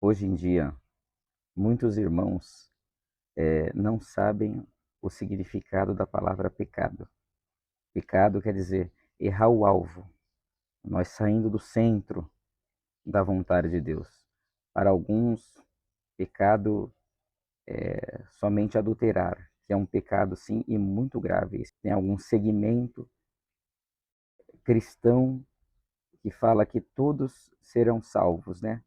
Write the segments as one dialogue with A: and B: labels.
A: Hoje em dia, muitos irmãos não sabem o significado da palavra pecado. Pecado quer dizer errar o alvo, nós saindo do centro da vontade de Deus. Para alguns, pecado é somente adulterar, que é um pecado sim e muito grave. Tem algum segmento cristão que fala que todos serão salvos, né?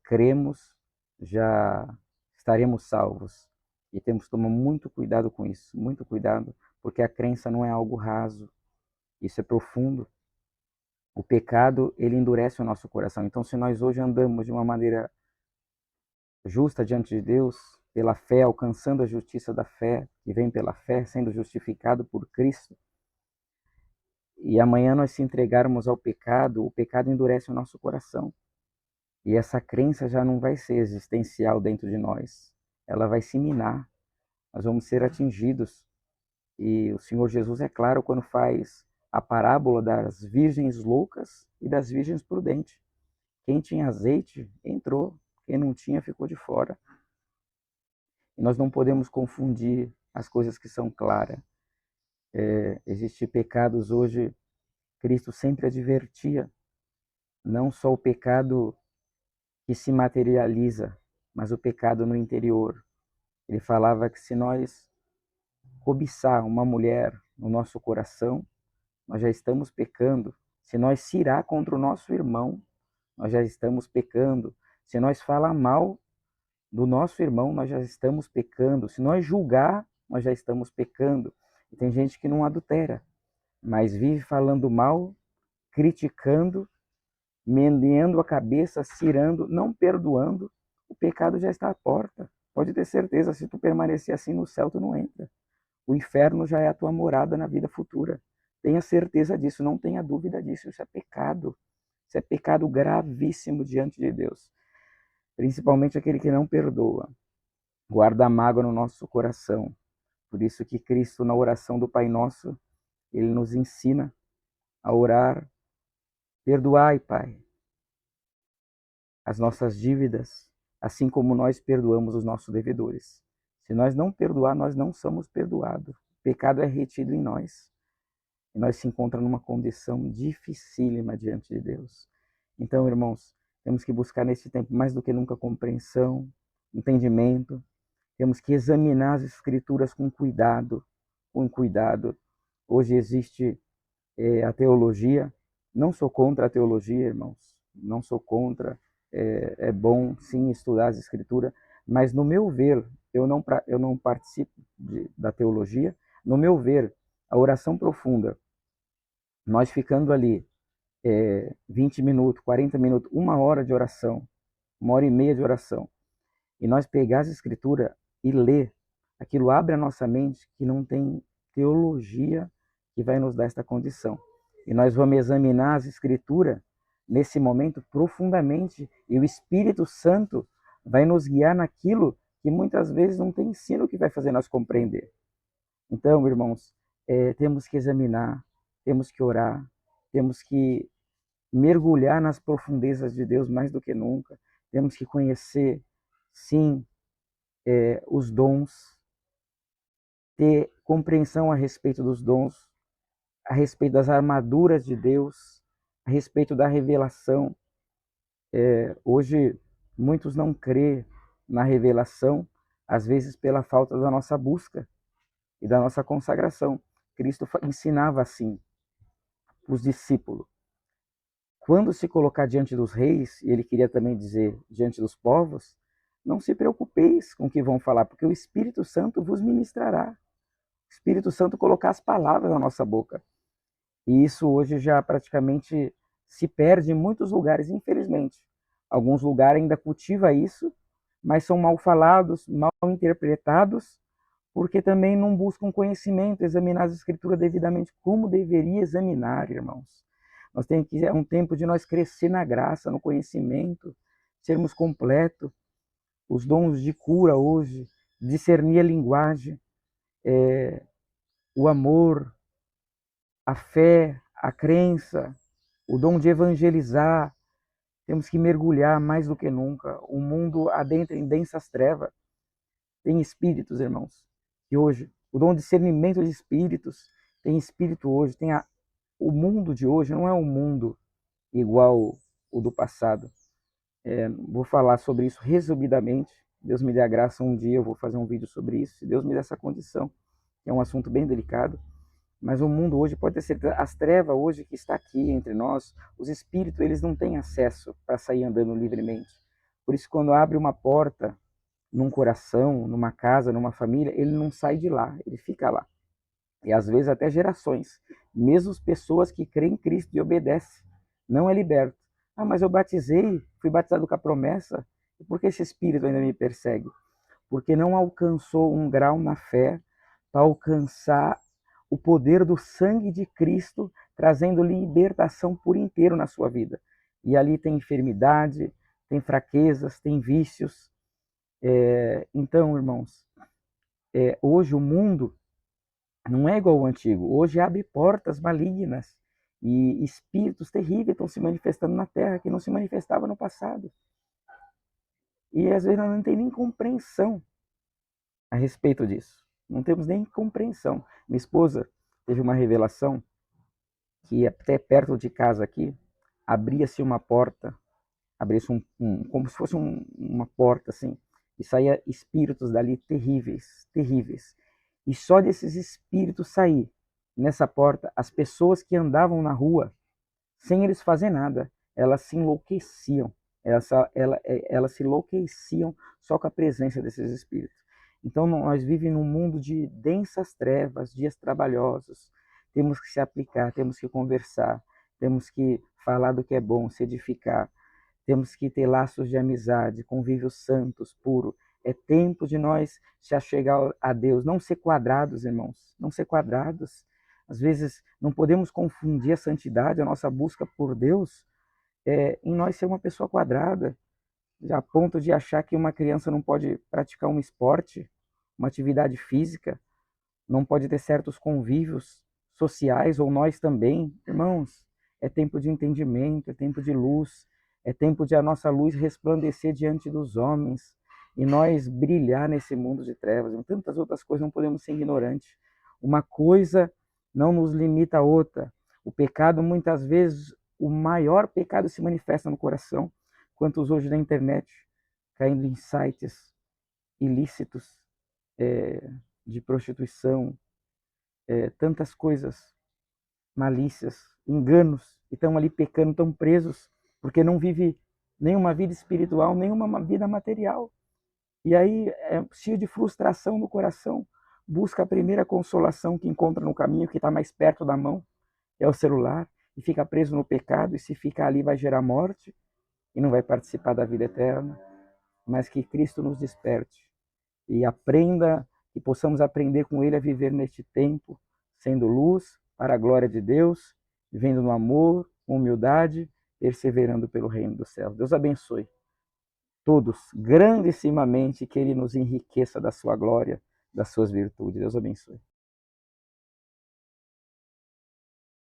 A: Cremos, já estaremos salvos. E temos que tomar muito cuidado com isso, muito cuidado, porque a crença não é algo raso, isso é profundo. O pecado, ele endurece o nosso coração. Então, se nós hoje andamos de uma maneira justa diante de Deus, pela fé, alcançando a justiça da fé, que vem pela fé, sendo justificado por Cristo, e amanhã nós se entregarmos ao pecado, o pecado endurece o nosso coração. E essa crença já não vai ser existencial dentro de nós. Ela vai se minar. Nós vamos ser atingidos. E o Senhor Jesus é claro quando faz a parábola das virgens loucas e das virgens prudentes. Quem tinha azeite entrou, quem não tinha ficou de fora. E nós não podemos confundir as coisas que são claras. Existem pecados hoje, Cristo sempre advertia, não só o pecado que se materializa, mas o pecado no interior. Ele falava que se nós cobiçar uma mulher no nosso coração, nós já estamos pecando. Se nós se irar contra o nosso irmão, nós já estamos pecando. Se nós falar mal do nosso irmão, nós já estamos pecando. Se nós julgar, nós já estamos pecando. E tem gente que não adultera, mas vive falando mal, criticando, meneando a cabeça, cirando, não perdoando. O pecado já está à porta. Pode ter certeza, se tu permanecer assim no céu, tu não entra. O inferno já é a tua morada na vida futura. Tenha certeza disso, não tenha dúvida disso. Isso é pecado. Isso é pecado gravíssimo diante de Deus. Principalmente aquele que não perdoa. Guarda a mágoa no nosso coração. Por isso que Cristo, na oração do Pai Nosso, ele nos ensina a orar: perdoai, Pai, as nossas dívidas, assim como nós perdoamos os nossos devedores. Se nós não perdoar, nós não somos perdoados. O pecado é retido em nós. E nós se encontramos numa condição dificílima diante de Deus. Então, irmãos, temos que buscar nesse tempo mais do que nunca compreensão, entendimento. Temos que examinar as Escrituras com cuidado, com cuidado. Hoje existe a teologia. Não sou contra a teologia, irmãos. Não sou contra. É bom, sim, estudar as Escrituras. Mas, no meu ver, eu não participo da teologia. No meu ver, a oração profunda, nós ficando ali 20 minutos, 40 minutos, uma hora de oração, uma hora e meia de oração, e nós pegar as escrituras e ler, aquilo abre a nossa mente que não tem teologia que vai nos dar esta condição. E nós vamos examinar as escrituras nesse momento profundamente, e o Espírito Santo vai nos guiar naquilo que muitas vezes não tem ensino que vai fazer nós compreender. Então, irmãos, temos que examinar, temos que orar, temos que mergulhar nas profundezas de Deus mais do que nunca. Temos que conhecer, sim, os dons, ter compreensão a respeito dos dons, a respeito das armaduras de Deus, a respeito da revelação. Hoje, muitos não crêem na revelação, às vezes pela falta da nossa busca e da nossa consagração. Cristo ensinava assim os discípulos. Quando se colocar diante dos reis, e ele queria também dizer diante dos povos, não se preocupeis com o que vão falar, porque o Espírito Santo vos ministrará. O Espírito Santo colocar as palavras na nossa boca. E isso hoje já praticamente se perde em muitos lugares, infelizmente. Alguns lugares ainda cultiva isso, mas são mal falados, mal interpretados, porque também não buscam conhecimento, examinar as escrituras devidamente como deveria examinar, irmãos. Nós temos que, é um tempo de nós crescer na graça, no conhecimento, sermos completos. Os dons de cura hoje, discernir a linguagem, o amor, a fé, a crença, o dom de evangelizar, Temos que mergulhar mais do que nunca. O mundo adentra em densas trevas. Tem espíritos, irmãos, que hoje, o dom de discernimento de espíritos, tem espírito hoje, o mundo de hoje não é um mundo igual o do passado. Vou falar sobre isso resumidamente. Deus me dê a graça, um dia eu vou fazer um vídeo sobre isso, se Deus me der essa condição. É um assunto bem delicado, mas o mundo hoje, pode ter certeza, as trevas hoje que está aqui entre nós, os espíritos, eles não têm acesso para sair andando livremente. Por isso, quando abre uma porta num coração, numa casa, numa família, ele não sai de lá, ele fica lá. E às vezes até gerações, mesmo as pessoas que creem em Cristo e obedecem, não é liberto. Ah, mas eu batizei, fui batizado com a promessa, e por que esse espírito ainda me persegue? Porque não alcançou um grau na fé para alcançar o poder do sangue de Cristo, trazendo libertação por inteiro na sua vida. E ali tem enfermidade, tem fraquezas, tem vícios. Então, irmãos, hoje o mundo não é igual ao antigo. Hoje abre portas malignas e espíritos terríveis estão se manifestando na Terra que não se manifestava no passado. E às vezes nós não temos nem compreensão a respeito disso. Não temos nem compreensão. Minha esposa teve uma revelação que até perto de casa aqui abria-se uma porta, abria-se como se fosse uma porta assim, e saía espíritos dali terríveis, terríveis. E só desses espíritos sair nessa porta, as pessoas que andavam na rua, sem eles fazer nada, elas se enlouqueciam. Elas se enlouqueciam só com a presença desses espíritos. Então nós vivemos num mundo de densas trevas, dias trabalhosos. Temos que se aplicar, temos que conversar, temos que falar do que é bom, se edificar. Temos que ter laços de amizade, convívio santos, puro. É tempo de nós se achegar a Deus, não ser quadrados, irmãos, não ser quadrados. Às vezes não podemos confundir a santidade, a nossa busca por Deus, em nós ser uma pessoa quadrada, a ponto de achar que uma criança não pode praticar um esporte, uma atividade física, não pode ter certos convívios sociais, ou nós também. Irmãos, é tempo de entendimento, é tempo de luz, é tempo de a nossa luz resplandecer diante dos homens e nós brilhar nesse mundo de trevas. Em tantas outras coisas não podemos ser ignorantes. Uma coisa não nos limita a outra. O pecado, muitas vezes, o maior pecado se manifesta no coração. Quantos hoje na internet, caindo em sites ilícitos, de prostituição, tantas coisas, malícias, enganos, e estão ali pecando, estão presos, porque não vive nenhuma vida espiritual, nenhuma vida material. E aí, cheio de frustração no coração, busca a primeira consolação que encontra no caminho, que está mais perto da mão, é o celular, e fica preso no pecado, e se ficar ali vai gerar morte, e não vai participar da vida eterna. Mas que Cristo nos desperte, e aprenda, que possamos aprender com Ele a viver neste tempo, sendo luz para a glória de Deus, vivendo no amor, com humildade, perseverando pelo reino do céu. Deus abençoe todos grandissimamente, que Ele nos enriqueça da sua glória, das suas virtudes. Deus abençoe.